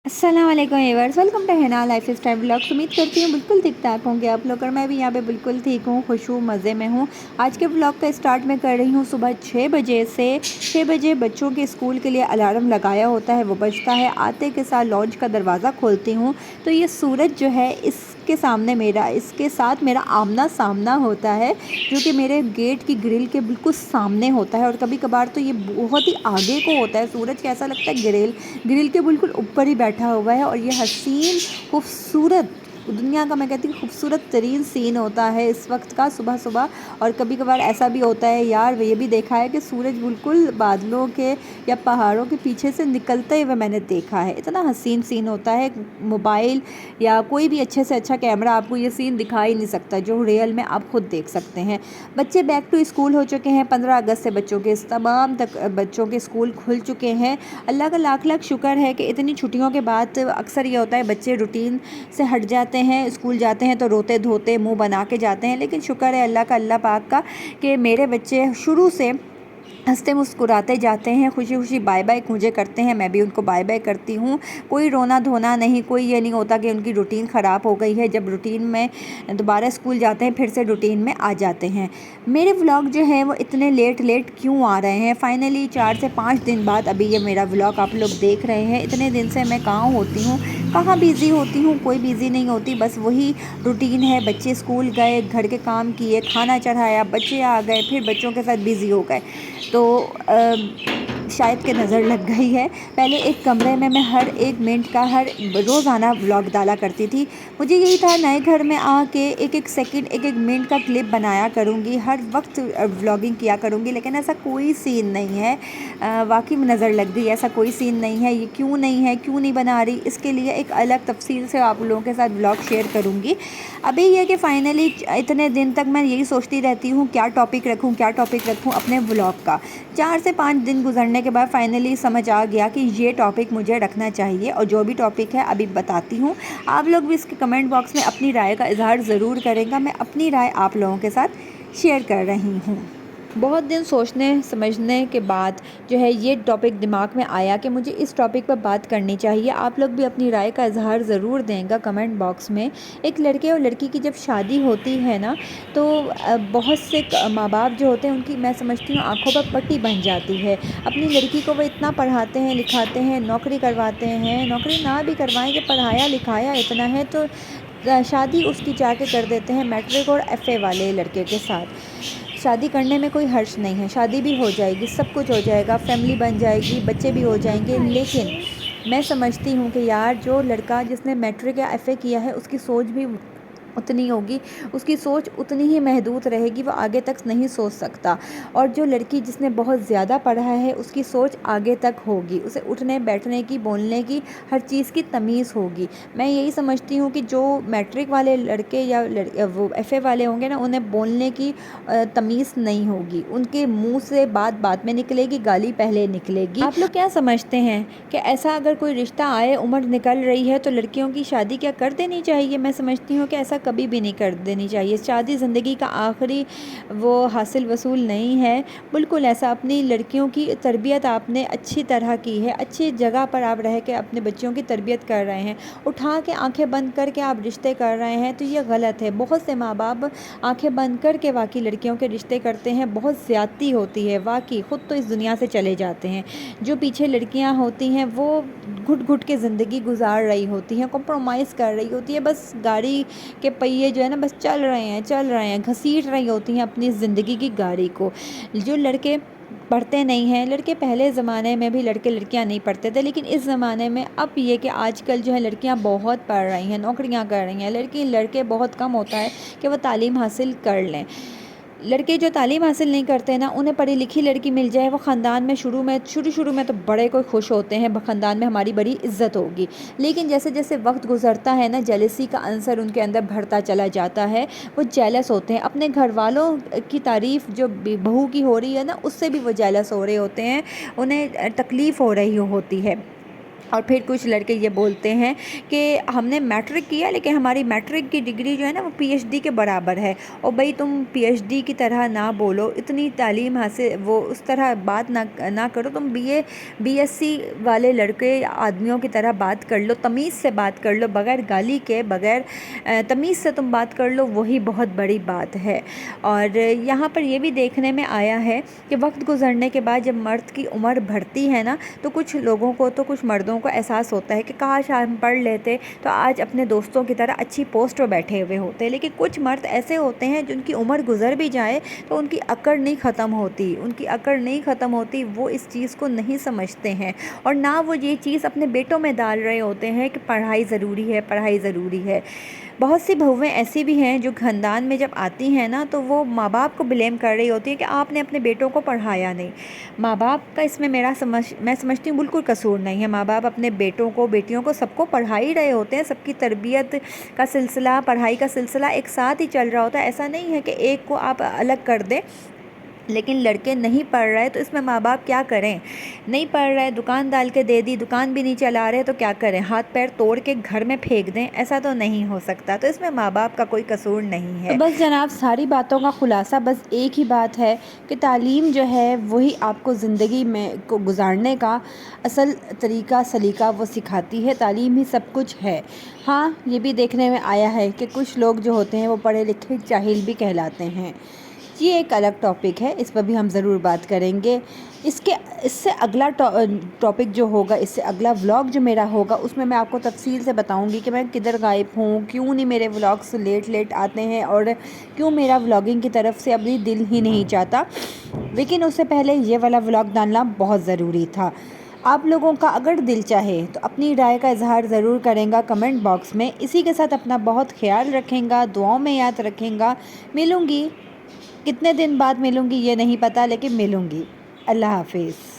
अस्सलाम वालेकुम viewers, welcome to Hina life style blogs. उम्मीद करती हूँ बिल्कुल ठीक ठाक होंगे आप लोग, और मैं भी यहाँ पे बिल्कुल ठीक हूँ, खुश हूँ, मज़े में हूँ। आज के ब्लॉग का स्टार्ट मैं कर रही हूँ सुबह 6 बजे से। 6 बजे बच्चों के स्कूल के लिए अलार्म लगाया होता है, वो बजता है। आते के साथ लॉन्च का दरवाज़ा खोलती हूँ तो ये सूरज जो है इसके साथ मेरा आमना सामना होता है, जो कि मेरे गेट की ग्रिल के बिल्कुल सामने होता है। और कभी कभार तो ये बहुत ही आगे को होता है सूरज, कैसा लगता है ग्रिल के बिल्कुल ऊपर ही बैठा हुआ है। और ये हसीन खूबसूरत दुनिया का, मैं कहती हूँ खूबसूरत तरीन सीन होता है इस वक्त का, सुबह सुबह। और कभी कभार ऐसा भी होता है यार, ये भी देखा है कि सूरज बिल्कुल बादलों के या पहाड़ों के पीछे से निकलते हुए मैंने देखा है। इतना हसीन सीन होता है, मोबाइल या कोई भी अच्छे से अच्छा कैमरा आपको ये सीन दिखा ही नहीं सकता, जो रियल में आप खुद देख सकते हैं। बच्चे बैक टू स्कूल हो चुके हैं। 15 अगस्त से बच्चों के तमाम तक बच्चों के स्कूल खुल चुके हैं। अल्लाह का लाख लाख शुक्र है कि इतनी छुट्टियों के बाद अक्सर ये होता है बच्चे रूटीन से हट जाते हैं, स्कूल जाते हैं तो रोते धोते मुंह बना के जाते हैं। लेकिन शुक्र है अल्लाह पाक का कि मेरे बच्चे शुरू से हंसते मुस्कुराते जाते हैं, खुशी खुशी बाय बाय मुझे करते हैं, मैं भी उनको बाय बाय करती हूँ। कोई रोना धोना नहीं, कोई ये नहीं होता कि उनकी रूटीन ख़राब हो गई है। जब रूटीन में दोबारा स्कूल जाते हैं फिर से रूटीन में आ जाते हैं। मेरे व्लॉग जो है वो इतने लेट क्यों आ रहे हैं? फाइनली 4 से 5 दिन बाद अभी ये मेरा व्लॉग आप लोग देख रहे हैं। इतने दिन से मैं कहाँ होती हूँ, कहाँ बिज़ी होती हूँ? कोई बिज़ी नहीं होती, बस वही रूटीन है। बच्चे स्कूल गए, घर के काम किए, खाना चढ़ाया, बच्चे आ गए, फिर बच्चों के साथ बिज़ी हो गए। तो शायद के नज़र लग गई है। पहले एक कमरे में मैं हर एक मिनट का हर रोज़ाना व्लॉग डाला करती थी। मुझे यही था नए घर में आके एक एक सेकंड एक एक मिनट का क्लिप बनाया करूँगी, हर वक्त व्लॉगिंग किया करूँगी। लेकिन ऐसा कोई सीन नहीं है। वाकई में नज़र लग गई, ऐसा कोई सीन नहीं है। ये क्यों नहीं है, क्यों नहीं बना रही, इसके लिए एक अलग तफसील से आप लोगों के साथ व्लॉग शेयर करूँगी। अभी ये कि फ़ाइनली इतने दिन तक मैं यही सोचती रहती हूँ क्या टॉपिक रखूँ अपने व्लॉग का। 4 से 5 दिन गुजरने के बाद फ़ाइनली समझ आ गया कि ये टॉपिक मुझे रखना चाहिए। और जो भी टॉपिक है अभी बताती हूँ, आप लोग भी इसके कमेंट बॉक्स में अपनी राय का इजहार ज़रूर करेंगे। मैं अपनी राय आप लोगों के साथ शेयर कर रही हूँ। बहुत दिन सोचने समझने के बाद जो है ये टॉपिक दिमाग में आया कि मुझे इस टॉपिक पर बात करनी चाहिए। आप लोग भी अपनी राय का इजहार ज़रूर देंगे कमेंट बॉक्स में। एक लड़के और लड़की की जब शादी होती है ना, तो बहुत से माँ बाप जो होते हैं उनकी, मैं समझती हूँ, आंखों पर पट्टी बन जाती है। अपनी लड़की को वो इतना पढ़ाते हैं लिखाते हैं, नौकरी करवाते हैं, नौकरी ना भी करवाएं कि पढ़ाया लिखाया इतना है, तो शादी उसकी जाके कर देते हैं मैट्रिक और एफए वाले लड़के के साथ। शादी करने में कोई हर्ष नहीं है, शादी भी हो जाएगी, सब कुछ हो जाएगा, फैमिली बन जाएगी, बच्चे भी हो जाएंगे। लेकिन मैं समझती हूँ कि यार जो लड़का जिसने मैट्रिक या एफए किया है उसकी सोच भी उतनी होगी, उसकी सोच उतनी ही महदूद रहेगी, वो आगे तक नहीं सोच सकता। और जो लड़की जिसने बहुत ज़्यादा पढ़ा है उसकी सोच आगे तक होगी, उसे उठने बैठने की, बोलने की, हर चीज़ की तमीज़ होगी। मैं यही समझती हूँ कि जो मैट्रिक वाले लड़के या वो एफए वाले होंगे ना, उन्हें बोलने की तमीज़ नहीं होगी, उनके मुंह से बात बात में निकलेगी, गाली पहले निकलेगी। आप लोग क्या समझते हैं कि ऐसा अगर कोई रिश्ता आए, उम्र निकल रही है, तो लड़कियों की शादी क्या कर देनी चाहिए? मैं समझती हूँ कि ऐसा कभी भी नहीं कर देनी चाहिए। शादी ज़िंदगी का आखिरी वो हासिल वसूल नहीं है, बिल्कुल ऐसा। अपनी लड़कियों की तरबियत आपने अच्छी तरह की है, अच्छी जगह पर आप रह के अपने बच्चियों की तरबियत कर रहे हैं। उठा के आंखें बंद करके आप रिश्ते कर रहे हैं तो ये गलत है। बहुत से माँ बाप आंखें बंद करके वाकई लड़कियों के रिश्ते करते हैं, बहुत ज़्यादती होती है, वाकई ख़ुद तो इस दुनिया से चले जाते हैं। जो पीछे लड़कियाँ होती हैं वो घुट घुट के ज़िंदगी गुजार रही होती हैं, कॉम्प्रोमाइज़ कर रही होती है, बस गाड़ी के पहिए जो है ना बस चल रहे हैं, घसीट रही होती हैं अपनी ज़िंदगी की गाड़ी को। जो लड़के पढ़ते नहीं हैं, लड़के पहले ज़माने में भी लड़के लड़कियां नहीं पढ़ते थे, लेकिन इस ज़माने में अब ये कि आजकल जो है लड़कियां बहुत पढ़ रही हैं, नौकरियां कर रही हैं, लड़के बहुत कम होता है कि वो तालीम हासिल कर लें। लड़के जो तालीम हासिल नहीं करते ना, उन्हें पढ़ी लिखी लड़की मिल जाए, वो ख़ानदान में शुरू में तो बड़े कोई खुश होते हैं, ख़ानदान में हमारी बड़ी इज़्ज़त होगी। लेकिन जैसे जैसे वक्त गुजरता है ना, जेलसी का अंसर उनके अंदर बढ़ता चला जाता है, वो जेलस होते हैं। अपने घर वालों की तारीफ़ जो बहू की हो रही है ना, उससे भी वो जेलस हो रहे होते हैं, उन्हें तकलीफ़ हो रही होती है। اور پھر کچھ لڑکے یہ بولتے ہیں کہ ہم نے میٹرک کیا لیکن ہماری میٹرک کی ڈگری جو ہے نا وہ پی ایچ ڈی کے برابر ہے، اور بھئی تم پی ایچ ڈی کی طرح نہ بولو، اتنی تعلیم حاصل وہ اس طرح بات نہ کرو، تم بی ایس سی والے لڑکے آدمیوں کی طرح بات کر لو، تمیز سے بات کر لو، بغیر گالی کے، بغیر تمیز سے تم بات کر لو، وہی بہت بڑی بات ہے۔ اور یہاں پر یہ بھی دیکھنے میں آیا ہے کہ وقت گزرنے کے بعد جب مرد کی عمر بڑھتی ہے نا تو کچھ لوگوں کو، تو کچھ مردوں کو احساس ہوتا ہے کہ کاش ہم پڑھ لیتے تو آج اپنے دوستوں کی طرح اچھی پوسٹ پہ بیٹھے ہوئے ہوتے، لیکن کچھ مرد ایسے ہوتے ہیں جن کی عمر گزر بھی جائے تو ان کی اکڑ نہیں ختم ہوتی، ان کی اکڑ نہیں ختم ہوتی، وہ اس چیز کو نہیں سمجھتے ہیں، اور نہ وہ یہ چیز اپنے بیٹوں میں ڈال رہے ہوتے ہیں کہ پڑھائی ضروری ہے، پڑھائی ضروری ہے۔ بہت سی بہویں ایسی بھی ہیں جو خاندان میں جب آتی ہیں نا تو وہ ماں باپ کو بلیم کر رہی ہوتی ہیں کہ آپ نے اپنے بیٹوں کو پڑھایا نہیں۔ ماں باپ کا اس میں میں سمجھتی ہوں بالکل قصور نہیں ہے، ماں باپ اپنے بیٹوں کو، بیٹیوں کو، سب کو پڑھا ہی رہے ہوتے ہیں، سب کی تربیت کا سلسلہ، پڑھائی کا سلسلہ ایک ساتھ ہی چل رہا ہوتا ہے، ایسا نہیں ہے کہ ایک کو آپ الگ کر دیں۔ لیکن لڑکے نہیں پڑھ رہے تو اس میں ماں باپ کیا کریں؟ نہیں پڑھ رہے، دکان ڈال کے دے دی، دکان بھی نہیں چلا رہے تو کیا کریں؟ ہاتھ پیر توڑ کے گھر میں پھینک دیں؟ ایسا تو نہیں ہو سکتا، تو اس میں ماں باپ کا کوئی قصور نہیں ہے۔ تو بس جناب، ساری باتوں کا خلاصہ بس ایک ہی بات ہے کہ تعلیم جو ہے وہی آپ کو زندگی میں کو گزارنے کا اصل طریقہ سلیقہ وہ سکھاتی ہے، تعلیم ہی سب کچھ ہے۔ ہاں، یہ بھی دیکھنے میں آیا ہے کہ کچھ لوگ جو ہوتے ہیں وہ پڑھے لکھے جاہل بھی کہلاتے ہیں۔ یہ ایک الگ ٹاپک ہے، اس پر بھی ہم ضرور بات کریں گے۔ اس سے اگلا ٹاپک جو ہوگا، اس سے اگلا ولاگ جو میرا ہوگا، اس میں آپ کو تفصیل سے بتاؤں گی کہ میں کدھر غائب ہوں، کیوں نہیں میرے ولاگس لیٹ آتے ہیں، اور کیوں میرا ولاگنگ کی طرف سے ابھی دل ہی نہیں چاہتا۔ لیکن اس سے پہلے یہ والا ولاگ ڈالنا بہت ضروری تھا۔ آپ لوگوں کا اگر دل چاہے تو اپنی رائے کا اظہار ضرور کریں گا کمنٹ باکس میں۔ اسی کے ساتھ اپنا بہت خیال رکھیں گا، دعاؤں میں یاد رکھیں گا۔ ملوں گی، کتنے دن بعد ملوں گی یہ نہیں پتہ، لیکن ملوں گی۔ اللہ حافظ۔